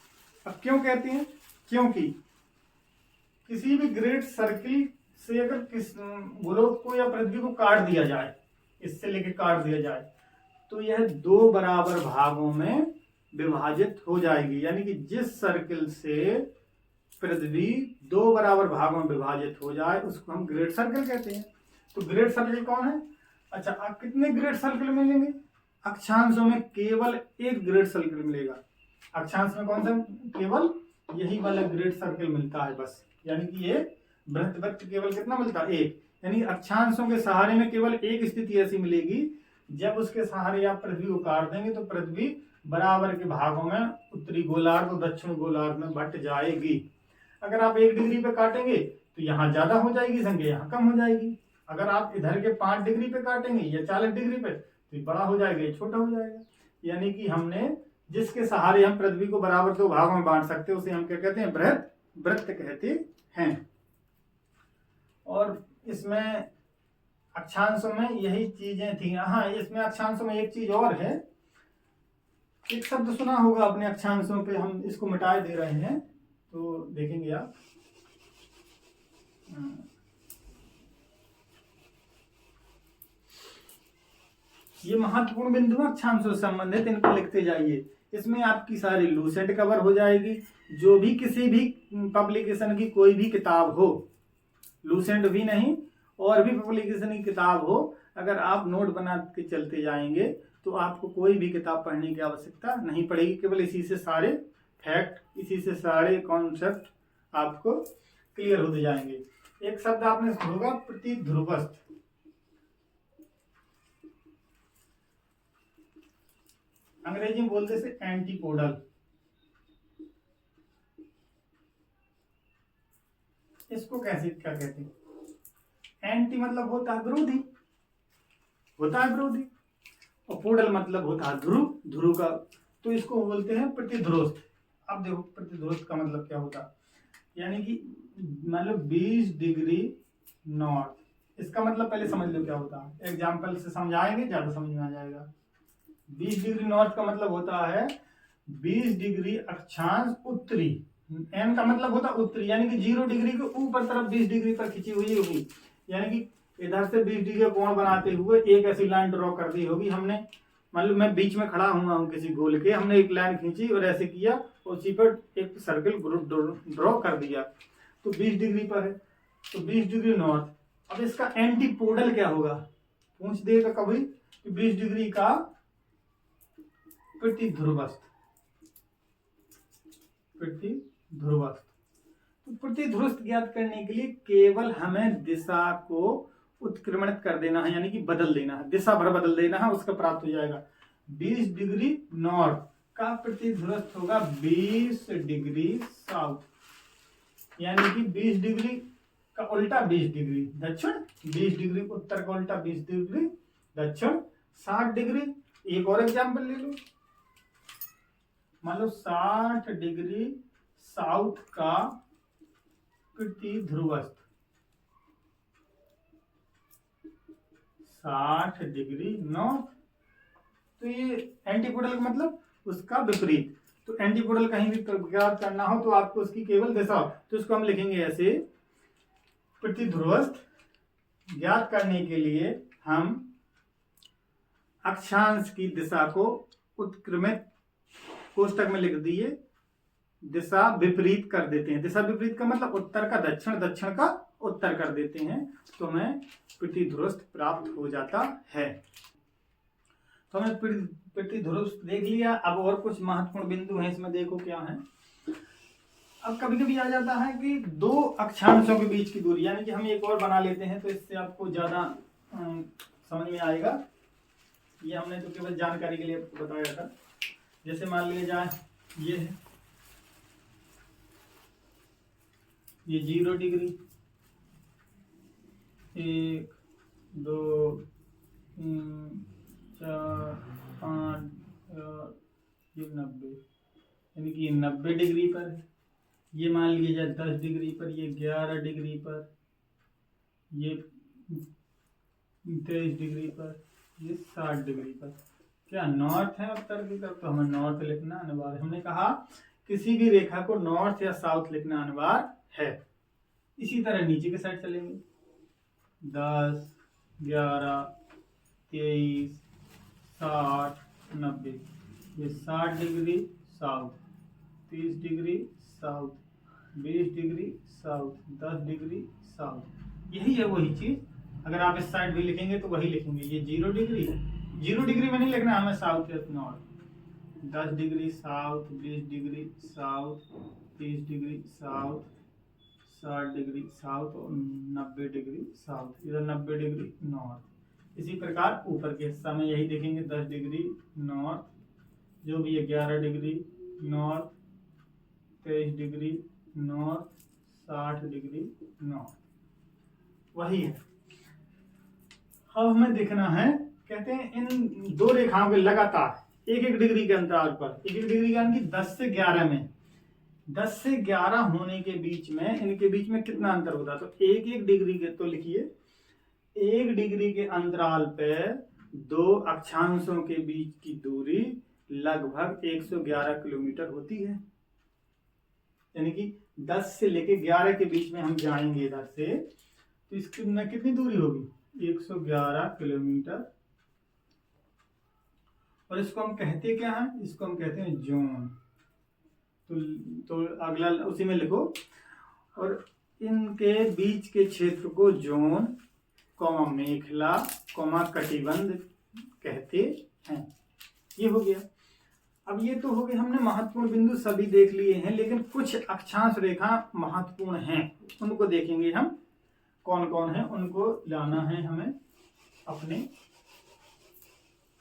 अब क्यों कहते हैं? क्योंकि किसी भी ग्रेट सर्कल से अगर किस गोलोक को या पृथ्वी को काट दिया जाए, इससे लेके काट दिया जाए, तो यह 2 बराबर भागों में विभाजित हो जाएगी। यानी कि जिस सर्कल से पृथ्वी 2 बराबर भागों में विभाजित हो जाए उसको हम ग्रेट सर्कल कहते हैं। तो ग्रेट सर्कल कौन है? अच्छा, अब कितने ग्रेट सर्कल मिलेंगे? अक्षांशों में केवल एक ग्रेट सर्कल मिलेगा। अक्षांश में कौन सा? केवल यही वाला ग्रेट सर्कल मिलता है बस। यानी कि ये वृत्त वृत्त केवल कितना मिलता है? एक। यानी अक्षांशों के सहारे में केवल एक स्थिति ऐसी मिलेगी, जब उसके सहारे आप पृथ्वी को काट देंगे तो पृथ्वी बराबर के भागों में उत्तरी गोलार्ध और दक्षिण गोलार्ध में बट जाएगी। अगर आप 1 डिग्री पे काटेंगे तो यहाँ ज्यादा हो जाएगी संख्या, यहाँ कम हो जाएगी। अगर आप इधर के 5 डिग्री पे काटेंगे या 40 डिग्री पे तो बड़ा हो जाएगा, ये छोटा हो जाएगा। यानी कि हमने जिसके सहारे हम पृथ्वी को बराबर 2 भागों में बांट सकते हैं उसे हम क्या कहते हैं, बृहत वृत्त कहते हैं। और इसमें अक्षांशों में यही चीजें थी। हाँ, इसमें अक्षांशों में एक चीज और है, एक शब्द सुना होगा अपने अक्षांशों पे, हम इसको मिटाए दे रहे हैं तो देखेंगे आप। ये महत्वपूर्ण बिंदु अक्षांशों से संबंधित, इनको लिखते जाइए। इसमें आपकी सारी लूसेंट कवर हो जाएगी। जो भी किसी भी पब्लिकेशन की कोई भी किताब हो, लूसेंट भी नहीं और भी पब्लिकेशन की किताब हो, अगर आप नोट बना के चलते जाएंगे तो आपको कोई भी किताब पढ़ने की आवश्यकता नहीं पड़ेगी। केवल इसी से सारे फैक्ट, इसी से सारे कॉन्सेप्ट आपको क्लियर होते जाएंगे। एक शब्द आपने सुना होगा, प्रतिध्रुवस्थ। अंग्रेजी में बोलते से एंटीपोडल। इसको कैसे क्या कहते हैं? एंटी मतलब होता है विरोधी, होता है विरोधी, और पोडल मतलब होता है ध्रुव, ध्रुव का, तो इसको बोलते हैं प्रतिध्रुवस्थ। अब देखो प्रतिध्रुवस्थ का मतलब क्या होता है, यानी कि मतलब 20 डिग्री नॉर्थ। इसका मतलब पहले समझ लो क्या होता है, एग्जाम्पल से समझाएंगे ज्यादा समझ में आ जाएगा। 20 डिग्री नॉर्थ का मतलब होता है 20 डिग्री अक्षांश उत्तरी। एन का मतलब होता है उत्तरी, यानी कि 0 डिग्री के ऊपर तरफ 20 डिग्री पर खिंची हुई होगी। यानी कि इधर से 20 डिग्री कोण बनाते हुए एक ऐसी लाइन ड्रॉ कर दी होगी हमने। मतलब मैं बीच में खड़ा हुआ हूँ किसी गोल के, हमने एक लाइन खींची और ऐसे किया और उसी पर एक सर्कल ड्रॉ कर दिया, तो 20 डिग्री पर है, तो 20 डिग्री नॉर्थ। अब इसका एंटीपोडल क्या होगा, पूछ देगा कभी, 20 डिग्री का प्रतिध्रुवस्थ। प्रतिध्रुवस्थ, तो प्रतिध्रुवस्थ ज्ञात करने के लिए केवल हमें दिशा को उत्क्रमणित कर देना है, यानी कि बदल देना है, दिशा भर बदल देना है, उसका प्राप्त हो जाएगा। 20 डिग्री नॉर्थ का प्रतिध्रुवस्थ होगा 20 डिग्री साउथ, यानी कि 20 डिग्री का उल्टा 20 डिग्री दक्षिण, 20 डिग्री उत्तर का उल्टा 20 डिग्री दक्षिण, 60 डिग्री। एक और एग्जाम्पल ले लो, मान लो 60 डिग्री साउथ का प्रतिध्रुवस्थ, 60 डिग्री नॉर्थ, तो ये एंटीपोडल का मतलब उसका विपरीत। तो एंटीपोडल कहीं भी ज्ञात करना हो तो आपको उसकी केवल दिशा, तो इसको हम लिखेंगे ऐसे, प्रतिध्रुवस्थ ज्ञात करने के लिए हम अक्षांश की दिशा को उत्क्रमित कोष्टक में लिख दिए, दिशा विपरीत कर देते हैं। दिशा विपरीत का मतलब उत्तर का दक्षिण, दक्षिण का उत्तर कर देते हैं, तो हमें प्रतिध्रुवस्थ प्राप्त हो जाता है। तो हमें प्रतिध्रुवस्थ देख लिया। अब और कुछ महत्वपूर्ण बिंदु हैं इसमें, देखो क्या है। अब कभी कभी आ जाता है कि 2 अक्षांशों के बीच की दूरी, यानी कि हम एक और बना लेते हैं तो इससे आपको ज्यादा समझ में आएगा। ये हमने तो केवल जानकारी के लिए आपको बताया था। जैसे मान लिया जाए ये है, ये 0 डिग्री, 1 2 3 4 5 ये 90, यानी कि ये 90 डिग्री पर है। ये मान लीजिए जाए 10 डिग्री पर, ये 11 डिग्री पर, ये 23 डिग्री पर, ये 60 डिग्री पर। क्या नॉर्थ है उत्तर की तरफ, तो हमें नॉर्थ लिखना अनिवार्य। हमने कहा किसी भी रेखा को नॉर्थ या साउथ लिखना अनिवार्य है। इसी तरह नीचे के साइड चलेंगे, 10 11 23 60 90, ये 60 degree south, 30 degree south, 20 degree south, 10 degree south. यही है वही चीज। अगर आप इस साइड भी लिखेंगे तो वही लिखेंगे। ये 0 डिग्री, 0 डिग्री में नहीं लिखना हमें साउथ या north. 10 degree south, 20 degree south, 30 degree south, 60 degree south और 90 डिग्री साउथ, इधर 90 डिग्री नॉर्थ। इसी प्रकार ऊपर के हिस्सा में यही देखेंगे, 10 डिग्री नॉर्थ, जो भी है 11 degree north, 23 degree north, 60 degree north, वही है। अब हमें देखना है, कहते हैं इन दो रेखाओं के लगातार 1-1 डिग्री के अंतराल पर, 1-1 डिग्री यानी कि 10 से 11 में, 10 से 11 होने के बीच में इनके बीच में कितना अंतर होता है? तो 1-1 डिग्री के, तो लिखिए 1 डिग्री के अंतराल पे दो अक्षांशों के बीच की दूरी लगभग 111 किलोमीटर होती है। यानी कि 10 से लेके 11 के बीच में हम जाएंगे इधर से, तो इसकी में कितनी दूरी होगी? 111 किलोमीटर। और इसको हम कहते क्या है? इसको हम कहते हैं जोन। तो अगला उसी में लिखो, और इनके बीच के क्षेत्र को जोन, कौमा मेखला, कौमा कटिबंध कहते हैं। ये हो गया। अब ये तो हो गए, हमने महत्वपूर्ण बिंदु सभी देख लिए हैं, लेकिन कुछ अक्षांश रेखा महत्वपूर्ण हैं, उनको देखेंगे हम कौन कौन है, उनको लाना है हमें अपने,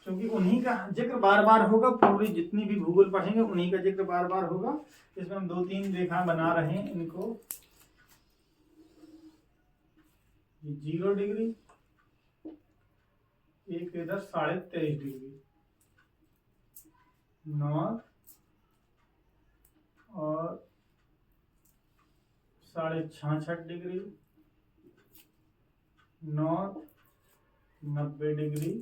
क्योंकि उन्हीं का जिक्र बार बार होगा। पूरी जितनी भी भूगोल पढ़ेंगे उन्हीं का जिक्र बार बार होगा। इसमें हम 2-3 रेखा बना रहे हैं इनको। 0 डिग्री, एक इधर 23.5 डिग्री नॉर्थ, और 66.5 डिग्री नॉर्थ, 90 डिग्री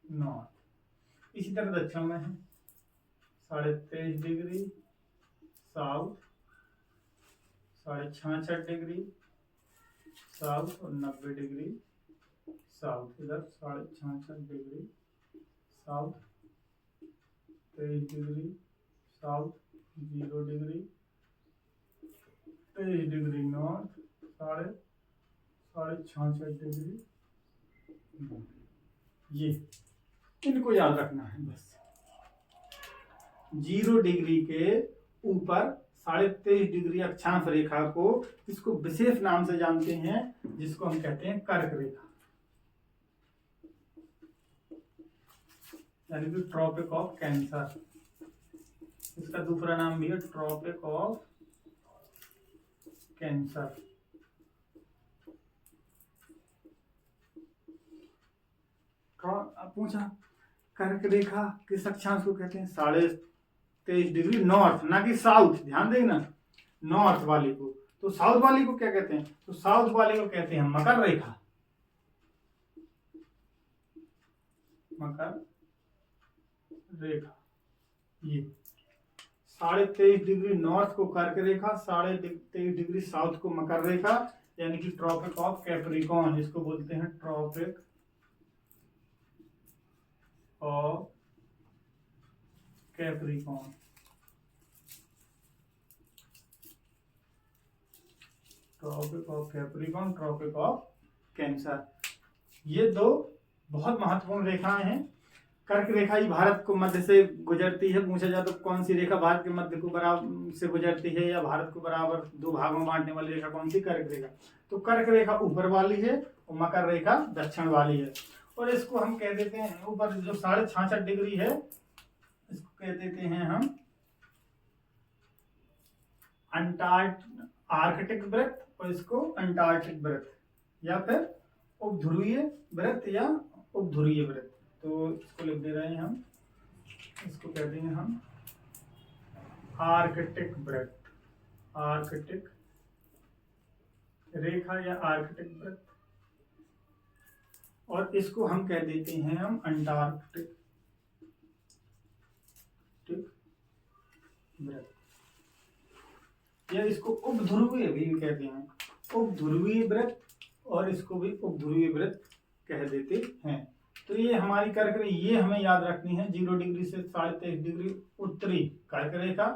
नॉर्थ। इसी तरह दक्षिण में है 23.5 डिग्री साउथ, 66.5 डिग्री साउथ, और 90 डिग्री साउथ। इधर 66.5 degree south, 23 degree south, 0 degree, 23 degree north, 66.5 degree. ये इनको याद रखना है बस। 0 डिग्री के ऊपर 23.5 डिग्री अक्षांश रेखा को, इसको विशेष नाम से जानते हैं, जिसको हम कहते हैं कर्क रेखा, यानी कि ट्रॉपिक ऑफ कैंसर। इसका दूसरा नाम भी है ट्रॉपिक ऑफ कैंसर। पूछा कर्क रेखा किस अक्षांश को कहते हैं? 23.5 डिग्री नॉर्थ, ना कि साउथ, ध्यान देना, नॉर्थ वाली को। तो साउथ वाली को क्या कहते हैं? तो साउथ वाली को कहते हैं मकर रेखा, मकर रेखा। ये 23.5 डिग्री नॉर्थ को कर्क रेखा, 23.5 डिग्री साउथ को मकर रेखा, यानी कि ट्रॉपिक ऑफ कैप्रिकॉर्न, इसको बोलते हैं tropic of Capricorn. Tropic of Capricorn, tropic of Cancer, ये दो बहुत महत्वपूर्ण रेखाएं हैं। कर्क रेखा ही भारत को मध्य से गुजरती है। पूछा जाए तो कौन सी रेखा भारत के मध्य को बराबर से गुजरती है, या भारत को बराबर 2 भागों में बांटने वाली रेखा कौन सी? कर्क रेखा। तो कर्क रेखा ऊपर वाली है और मकर रेखा दक्षिण वाली है। और इसको हम कह देते हैं, ऊपर जो 66.5 डिग्री है, इसको कह देते हैं हम आर्कटिक वृत्त, और इसको अंटार्कटिक वृत्त, या फिर उपध्रुवीय वृत्त या उपध्रुवीय वृत्त। तो इसको लिख दे रहे हैं हम, इसको कह देंगे हम आर्कटिक वृत्त, आर्कटिक रेखा या आर्कटिक वृत्त। और इसको हम कह देते हैं हम अंटार्कटिक वृत्त, या इसको उपध्रुवीय भी कहते हैं, उपध्रुवीय वृत्त, और इसको भी उपध्रुवीय वृत्त कह देते हैं। तो ये हमारी कर्क रेखा, ये हमें याद रखनी है। 0 डिग्री से 23.5 डिग्री उत्तरी कर्क रेखा,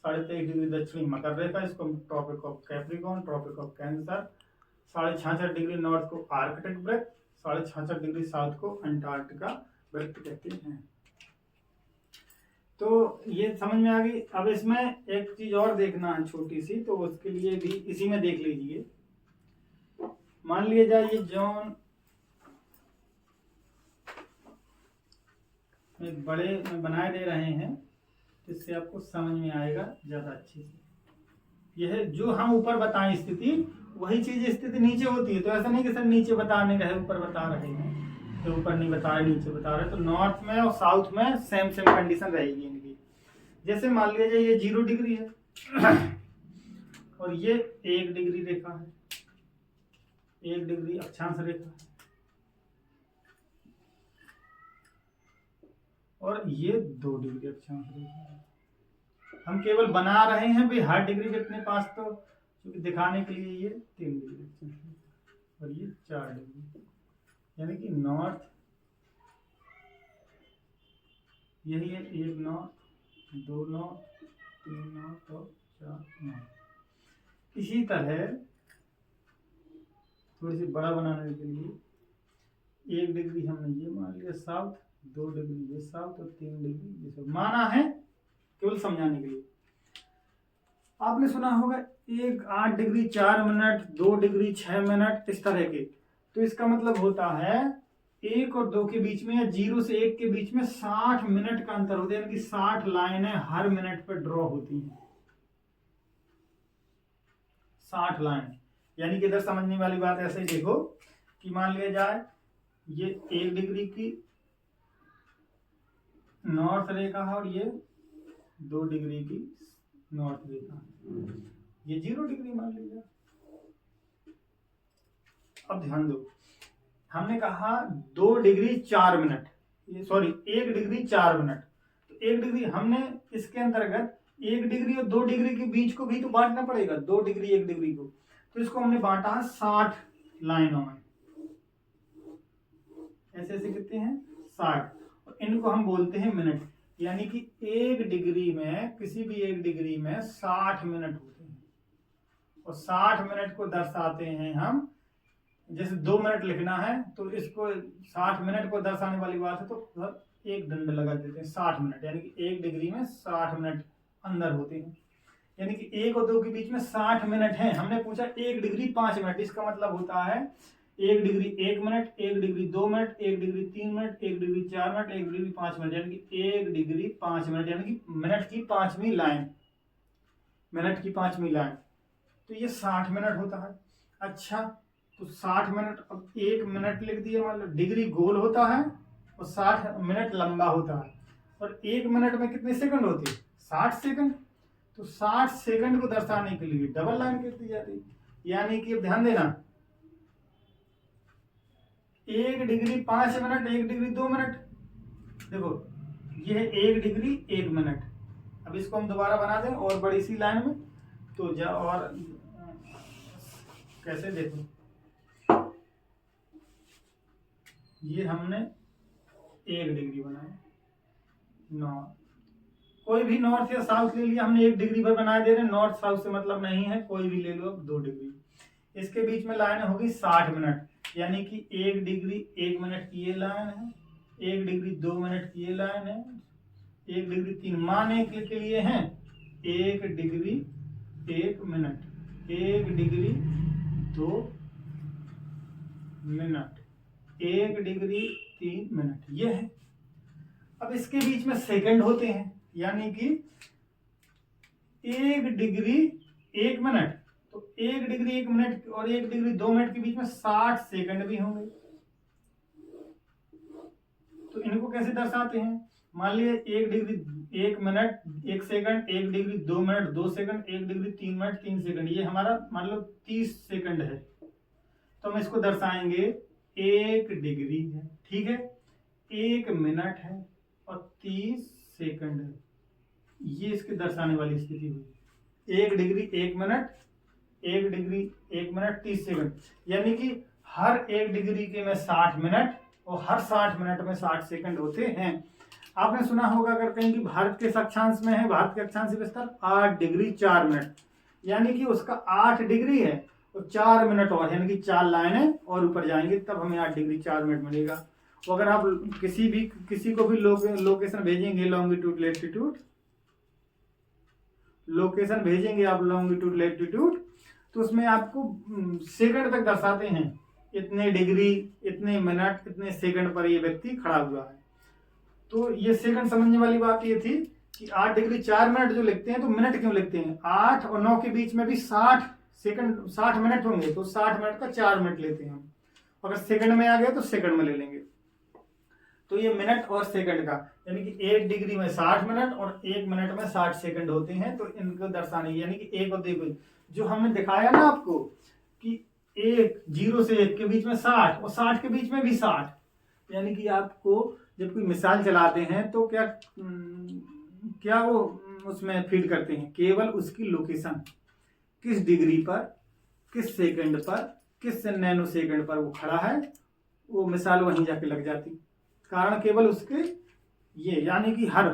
23.5 डिग्री दक्षिणी मकर रेखा, इसको हम tropic of Capricorn, tropic of Cancer, 66.5 degree north को आर्कटिक वृत्त, 66.5 डिग्री साउथ को अंटार्कटिका वृत्त कहते हैं। तो ये समझ में आ गई। अब इसमें एक चीज और देखना है छोटी सी, तो उसके लिए भी इसी में देख लीजिए। मान लिया जाए ये जोन एक बड़े बनाए दे रहे हैं, जिससे आपको समझ में आएगा ज्यादा अच्छे से। यह जो हम ऊपर बताएं स्थिति, वही चीज स्थिति नीचे होती है। तो ऐसा नहीं कि सर नीचे बताने का है ऊपर बता रहे हैं, तो ऊपर नहीं बता रहे नीचे बता रहे। तो नॉर्थ में और साउथ में सेम सेम कंडीशन रहेगी इनकी। जैसे मान लीजिए ये 0 डिग्री है और ये 1 डिग्री रेखा है, 1 डिग्री अक्षांश रेखा है, और ये 2 डिग्री अक्षांश रेखा है। हम केवल बना रहे हैं भाई हर डिग्री के अपने पास, तो क्योंकि दिखाने के लिए ये 3 डिग्री अक्षांश रेखा और ये 4 डिग्री, यानी कि नॉर्थ यही है, 1 नॉर्थ, 2 नॉर्थ, 3 नॉर्थ और 4 नॉर्थ। इसी तरह थोड़ी सी बड़ा बनाने के लिए 1 डिग्री हमने ये मान लिया साउथ, 2 डिग्री ये साउथ और 3 डिग्री ये सब माना है केवल समझाने के लिए। आपने सुना होगा 8 डिग्री 4 मिनट, 2 डिग्री 6 मिनट, इस तरह के। तो इसका मतलब होता है 1 और 2 के बीच में या 0 से 1 के बीच में 60 मिनट का अंतर होता है, यानी कि 60 लाइनें हर मिनट पर ड्रॉ होती हैं। 60 लाइन, यानी कि इधर समझने वाली बात ऐसे ही देखो कि मान लिया जाए ये 1 डिग्री की नॉर्थ रेखा है और ये 2 डिग्री की नॉर्थ रेखा, ये 0 डिग्री मान लीजिए। अब ध्यान दो, हमने कहा 2 डिग्री 4 मिनट, ये सॉरी 1 डिग्री 4 मिनट। तो 1 डिग्री हमने इसके अंतर्गत 1 डिग्री और 2 डिग्री के बीच को भी तो बांटना पड़ेगा, 2 डिग्री 1 डिग्री को। तो इसको हमने बांटा 60 लाइनों में, ऐसे ऐसे कितने हैं 60, और इनको हम बोलते हैं मिनट। यानी कि 1 डिग्री में, किसी भी 1 डिग्री में 60 मिनट होते हैं, और 60 मिनट को दर्शाते हैं हम, जैसे 2 मिनट लिखना है तो इसको 60 मिनट को दर्शाने वाली बात है तो एक दंड लगा देते हैं 60 मिनट, यानी कि 1 डिग्री में 60 मिनट अंदर होते हैं। यानी कि 1 और 2 के बीच में 60 मिनट हैं। हमने पूछा 1 डिग्री 5 मिनट, इसका मतलब होता है 1 degree 1 minute, 1 degree 2 minute, 1 degree 3 minute, 1 degree 4 minute, 1 degree 5 minute, यानी कि 1 डिग्री 5 मिनट, यानी कि मिनट की 5वीं लाइन, मिनट की 5वीं लाइन। तो ये 60 मिनट होता है। अच्छा, तो 60 मिनट, अब 1 मिनट लिख दिया, मतलब डिग्री गोल होता है और 60 मिनट लंबा होता है, और 1 मिनट में कितने सेकंड होते हैं 60 सेकंड। तो 60 सेकंड को दर्शाने के लिए डबल लाइन कर दी जाती है। यानी कि ध्यान देना, 1 डिग्री 5 मिनट, 1 डिग्री 2 मिनट, देखो ये है 1 डिग्री 1 मिनट। अब इसको हम दोबारा बना दें और बड़ी सी लाइन में, तो जा और कैसे देखो, ये हमने 1 डिग्री बनाया, नॉर्थ, कोई भी नॉर्थ या साउथ ले लिया हमने, 1 डिग्री पर बना दे रहे हैं, नॉर्थ साउथ से मतलब नहीं है, कोई भी ले लो, 2 डिग्री। इसके बीच में लाइन होगी 60 मिनट, यानी कि 1 डिग्री 1 मिनट की ये लाइन है, 1 डिग्री 2 मिनट की ये लाइन है, 1 डिग्री 3 माने के लिए हैं 1 degree 1 minute, 1 degree 2 minute, 1 degree 3 minute, ये है। अब इसके बीच में सेकंड होते हैं, यानी कि 1 डिग्री 1 मिनट, तो 1 डिग्री 1 मिनट और 1 डिग्री 2 मिनट के बीच में 60 सेकंड भी होंगे। तो इनको कैसे दर्शाते हैं, मान लीजिए 1 degree 1 minute 1 second, 1 degree 2 minute 2 second, 1 degree 3 minute 3 second, ये हमारा मान लो 30 सेकंड है। तो हम इसको दर्शाएंगे 1 डिग्री है, ठीक है, 1 मिनट है और 30 सेकंड है। ये इसके दर्शाने वाली स्थिति हुई, 1 degree 1 minute, 1 degree 1 minute 30 second, यानी कि हर 1 डिग्री के में 60 मिनट और हर 60 मिनट में 60 सेकंड होते हैं। आपने सुना होगा अगर कहीं कि भारत के अक्षांश में है, भारत के अक्षांश विस्तार 8 डिग्री 4 मिनट, यानी कि उसका 8 डिग्री है और 4 मिनट और, यानी कि 4 लाइनें और ऊपर जाएंगे तब हमें 8 डिग्री 4 मिनट मिलेगा। तो अगर आप किसी को भी लोकेशन भेजेंगे, लॉन्गिट्यूड लैटिट्यूड लोकेशन भेजेंगे आप, लॉन्गिट्यूड लैटिट्यूड, तो उसमें आपको सेकंड तक दर्शाते हैं, इतने डिग्री इतने मिनट इतने सेकंड पर ये व्यक्ति खड़ा हुआ है। तो ये सेकंड समझने वाली बात ये थी कि 8 डिग्री 4 मिनट जो लिखते हैं तो मिनट क्यों लिखते हैं? 8 और 9 के बीच में भी 60 सेकंड 60 मिनट होंगे, तो 60 मिनट का 4 मिनट लेते हैं हम। अगर सेकंड में आ गए तो सेकंड में ले लेंगे। तो ये मिनट और सेकंड का, यानी कि 1 डिग्री में 60 मिनट और 1 मिनट में 60 सेकंड होते हैं। तो इनको दर्शाने, यानी कि एक और देखो जो हमने दिखाया ना आपको कि 0 से 1 के बीच में 60 और 60 के बीच में भी 60, यानी कि आपको जब कोई मिसाल चलाते हैं तो क्या वो उसमें फीड करते हैं? केवल उसकी लोकेशन, किस डिग्री पर, किस सेकंड पर, किस नैनो सेकंड पर वो खड़ा है, वो मिसाल वहीं जाके लग जाती। कारण केवल उसके ये, यानी कि हर,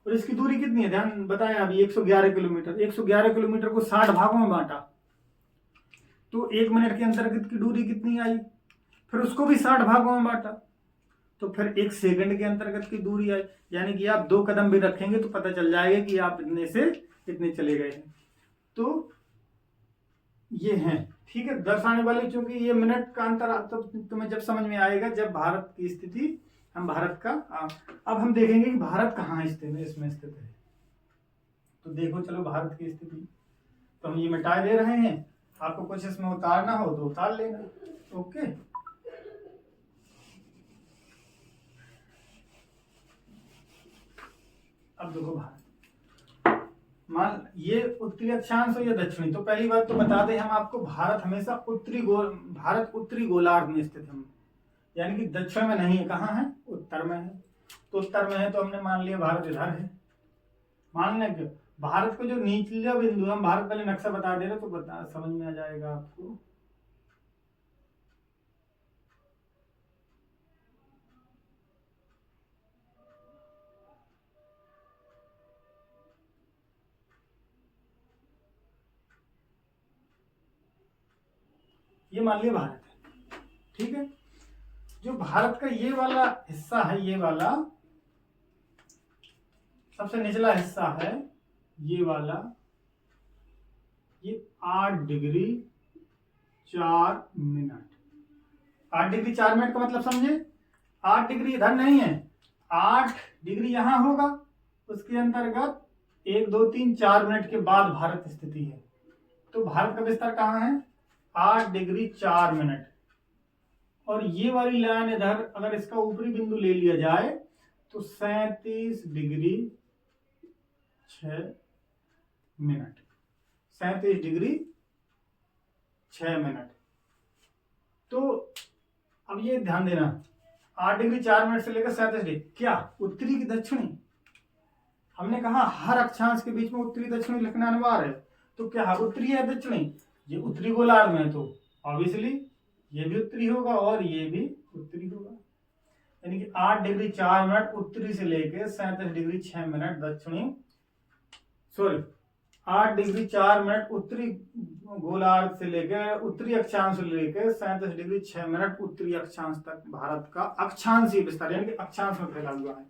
और इसकी दूरी कितनी है ध्यान बताएं अभी, 111 किलोमीटर। 111 किलोमीटर को 60 भागों में बांटा तो 1 मिनट के अंतर्गत की दूरी कितनी आई, फिर उसको भी 60 भागों में बांटा तो फिर 1 सेकंड के अंतर्गत की दूरी आई। यानी कि आप 2 कदम भी रखेंगे तो पता चल जाएगा कि आप इतने से इतने चले गए हैं। तो ये हैं, ठीक है, दर्शाने वाले, क्योंकि ये मिनट का अंतर तो तुम्हें जब समझ में आएगा जब भारत की स्थिति, हम भारत का अब हम देखेंगे कि भारत कहाँ स्थित है, इसमें स्थित है। तो देखो चलो भारत की स्थिति, तो हम ये मिटा दे रहे हैं, आपको कुछ इसमें उतारना हो तो उतार लेना। ओके, अब देखो भारत, मान ये उत्तरी अक्षांश हो या दक्षिणी। तो पहली बात तो बता दें हम आपको, भारत हमेशा भारत उत्तरी गोलार्ध में स्थित है, यानी कि दक्षिण में नहीं है। कहाँ है? उत्तर में है। तो उत्तर में है तो हमने मान लिया भारत इधर है। मान लें कि भारत को जो निचला बिंदु, हम भारत वाले नक्शा बता दे रहे तो समझ में आ जाएगा आपको। ये मान लिया भारत है, ठीक है। जो भारत का ये वाला हिस्सा है, ये वाला सबसे निचला हिस्सा है, ये वाला, ये 8 डिग्री 4 मिनट। 8 डिग्री 4 मिनट का मतलब समझे? 8 डिग्री इधर नहीं है, 8 डिग्री यहां होगा, उसके अंतर्गत 1 2 3 4 मिनट के बाद भारत स्थिति है। तो भारत का विस्तार कहाँ है? 8 डिग्री 4 मिनट। और ये वाली लाइन इधर, अगर इसका ऊपरी बिंदु ले लिया जाए तो 37 डिग्री 6 मिनट, 37 डिग्री 6 मिनट। तो अब ये ध्यान देना, 8 डिग्री 4 मिनट से लेकर 37 डिग्री, क्या उत्तरी की दक्षिणी? हमने कहा हर अक्षांश के बीच में उत्तरी दक्षिणी लिखना अनिवार्य है। तो क्या उत्तरी है दक्षिणी? ये उत्तरी गोलार्ध में, तो ऑब्वियसली ये भी उत्तरी होगा और ये भी उत्तरी होगा। यानी कि 8 डिग्री 4 मिनट उत्तरी से लेकर 37 डिग्री 6 मिनट दक्षिणी, सॉरी 8 डिग्री 4 मिनट उत्तरी गोलार्ध से लेकर, उत्तरी अक्षांश से लेकर 37 डिग्री 6 मिनट उत्तरी अक्षांश तक भारत का अक्षांशीय विस्तार, यानी कि अक्षांश में फैला हुआ है।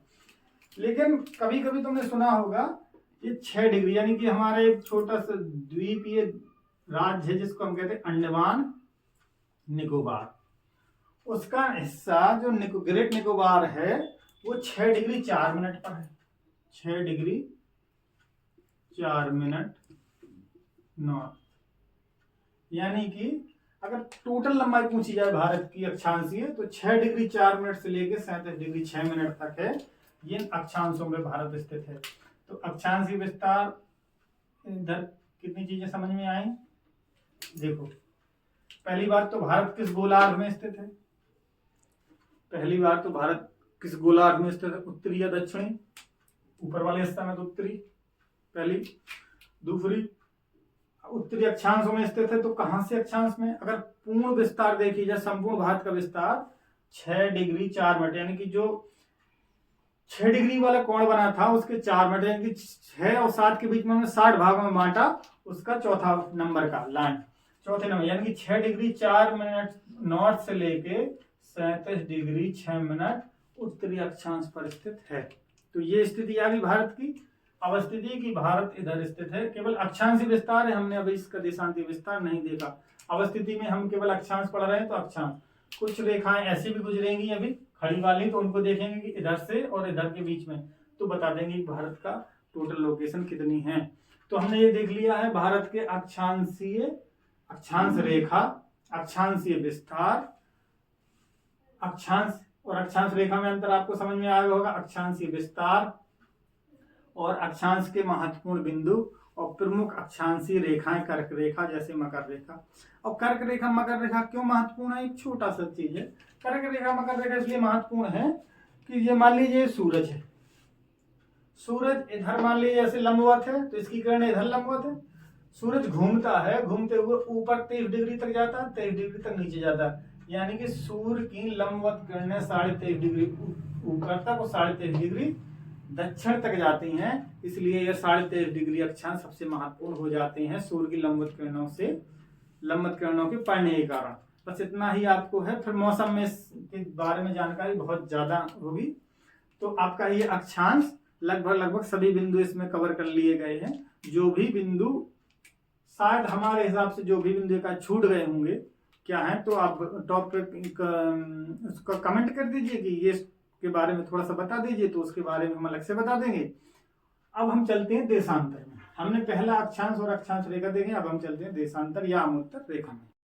लेकिन कभी कभी तुमने सुना होगा ये 6 डिग्री, यानी कि हमारे एक छोटा सा द्वीपीय राज्य है जिसको हम कहते हैं अंडमान निकोबार, उसका हिस्सा जो ग्रेट निकोबार है वो 6 डिग्री 4 मिनट पर है। 6 डिग्री 4 मिनट नॉर्थ, यानी कि अगर टोटल लंबाई पूछी जाए भारत की अक्षांशीय तो 6 डिग्री 4 मिनट से लेकर 37 डिग्री 6 मिनट तक है। ये अक्षांशों में भारत स्थित है। तो अक्षांशीय विस्तार, इधर कितनी चीजें समझ में आई? देखो, पहली बात तो भारत किस गोलार्ध में स्थित है? पहली बार तो भारत किस गोलार्ध में स्थित है? उत्तरी या दक्षिणी? ऊपर वाले हिस्सा में तो उत्तरी पहली। दूसरी, उत्तरी अक्षांशों में स्थित है, तो कहां से अक्षांश में? अगर पूर्ण विस्तार देखिए जाए, संपूर्ण भारत का विस्तार 6 डिग्री 4 मिनट, यानी कि जो 6 डिग्री वाला कोण बना था उसके 4 मिनट, यानी कि 6 और 7 के बीच में हमने 60 भागों में बांटा, उसका चौथा नंबर का लाइन, चौथे नंबर, यानी कि 6 डिग्री 4 मिनट नॉर्थ से लेके 37 डिग्री 6 मिनट उत्तरी अक्षांश पर स्थित है। तो ये स्थिति आ गई भारत की। अवस्थिति की भारत इधर स्थित है, केवल अक्षांशीय विस्तार है, हमने अभी इसका देशांतीय विस्तार नहीं देखा। अवस्थिति में हम केवल अक्षांश पढ़ रहे हैं, तो अक्षांश कुछ रेखाएं ऐसी भी गुजरेंगी अभी खड़ी वाली, तो उनको देखेंगे कि इधर से और इधर के बीच में, तो बता देंगे कि भारत का टोटल लोकेशन कितनी है। तो हमने ये देख लिया है भारत के अक्षांश रेखा, अक्षांशीय विस्तार, अक्षांश और अक्षांश रेखा में अंतर आपको समझ में आया होगा। अक्षांशीय विस्तार और अक्षांश के महत्वपूर्ण बिंदु और प्रमुख अक्षांशीय रेखाएं, कर्क रेखा जैसे मकर रेखा। और कर्क रेखा मकर रेखा क्यों महत्वपूर्ण है, एक छोटा सा चीज है। कर्क रेखा मकर रेखा इसलिए महत्वपूर्ण है कि ये मान लीजिए सूरज है, सूरज इधर मान लीजिए जैसे लंबवत है तो इसकी किरण इधर लंबवत है। सूरज घूमता है, घूमते हुए ऊपर 23 डिग्री तक जाता है, 23 डिग्री तक नीचे जाता है, यानी कि सूर्य की लंबवत किरणें 23.5 डिग्री ऊपर तक और 23.5 डिग्री दक्षिण तक जाती हैं। इसलिए यह 23.5 डिग्री अक्षांश सबसे महत्वपूर्ण हो जाते हैं सूर्य की लंबवत किरणों के पड़ने के कारण। बस इतना ही आपको है। फिर मौसम में के बारे में जानकारी बहुत ज्यादा होगी। तो आपका ये अक्षांश लगभग सभी बिंदु इसमें कवर कर लिए गए हैं। जो भी बिंदु शायद हमारे हिसाब से जो भी बिंदु का छूट गए होंगे क्या है, तो आप टॉपिक उसका कमेंट कर दीजिए कि ये के बारे में थोड़ा सा बता दीजिए, तो उसके बारे में हम अलग से बता देंगे। अब हम चलते हैं देशांतर में। हमने पहला अक्षांश और अक्षांश रेखा देखे, अब हम चलते हैं देशांतर या अमोत्तर रेखा में।